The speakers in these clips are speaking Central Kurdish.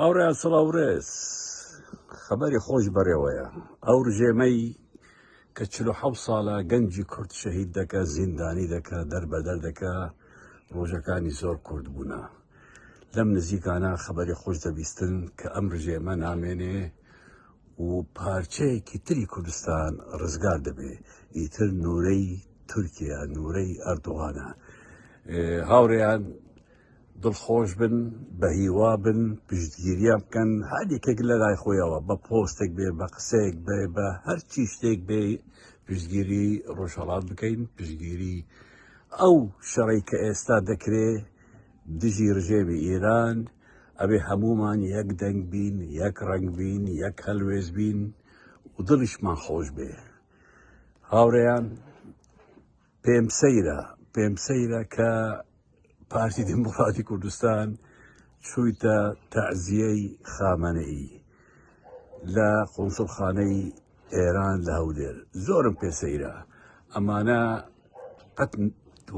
ئەوڕێ سڵاوڕێز خەبەری خۆش بەڕێوەیە. ئەو ڕژێمەی کە 47 ساڵە گەنجی کورد شەهید دەکە، زیندانی دەکە، دەربەدەر دەکە، ڕۆژەکانی زۆر کورد بوونە. لەم نزیکانە خەبەری خۆش دەبیستن کە ئەم ڕژێمە نامێنێ و پارچەیەکی تری کوردستان ڕزگار دەبێ، ئیتر نورەی تورکیا، نورەی ئەردوغانە. هاوڕێیان دڵخۆش بن، بە هیوا بن، پشتگیریان بکەن، هەر یەکێک لە لای خۆیەوە بە پۆستێک بێ، بە قسەیەک بێ، بە هەرچی شتێک بێ، پشتگیری ڕۆژهەڵات بکەین، پشتگیری ئەو شەڕی کە ئێستا دەکرێ دژی ڕژێمی ئێران، ئەبێ هەمومان یەک دەنگ بین، یەک ڕەنگ بین، یەک هەلوێز بین و دڵیشمان خۆش بێ. هاوڕێیان پێم سەیرە کە پارتی دموکراتی کوردستان چوویتە تەعزیەی خامنەئی لە قونسڵخانەی ئێران لە هەولێر. زۆرم پێسەیرە. ئەمانە قەت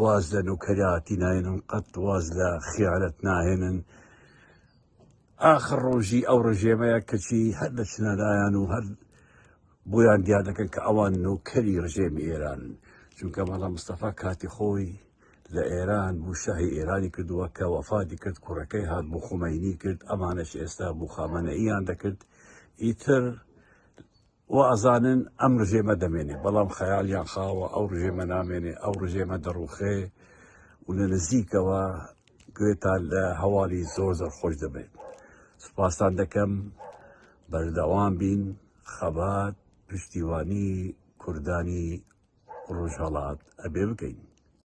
واز لە نوکەراتی ناهێنن، قەت واز لە خیانەت ناهێنن. ئاخر ڕۆژی ئەو ڕژێمەیە کەچی هەر لە چنەدایان و هەر بۆیان دیار دەکەن کە ئەوان نوکەری ڕژێمی ئێران، چونکە مەڵا مستەفا کاتی خۆی لە ئێران بوو شاهی ئێرانی کردووە کە وەفاتی کرد، کوڕەکەی هات بوو خومەینی کرد، ئەمانەش ئێستا بوو خامنەئییان دەکرد. ئیتر وازانن ئەم ڕژێمە دەمێنێ، بەڵام خەیالیان خاوە ئەو ڕژێمە نامێنێ، ئەو ڕژێمە دەڕوخێ و لە نزیکەوە گوێتان لە هەواڵی زۆر خۆش دەبێت. سوپاسان دەکەم، بەردەوام بین، خەبات پشتیوانی کوردانی ڕۆژهەڵات ئەبێ بکەین.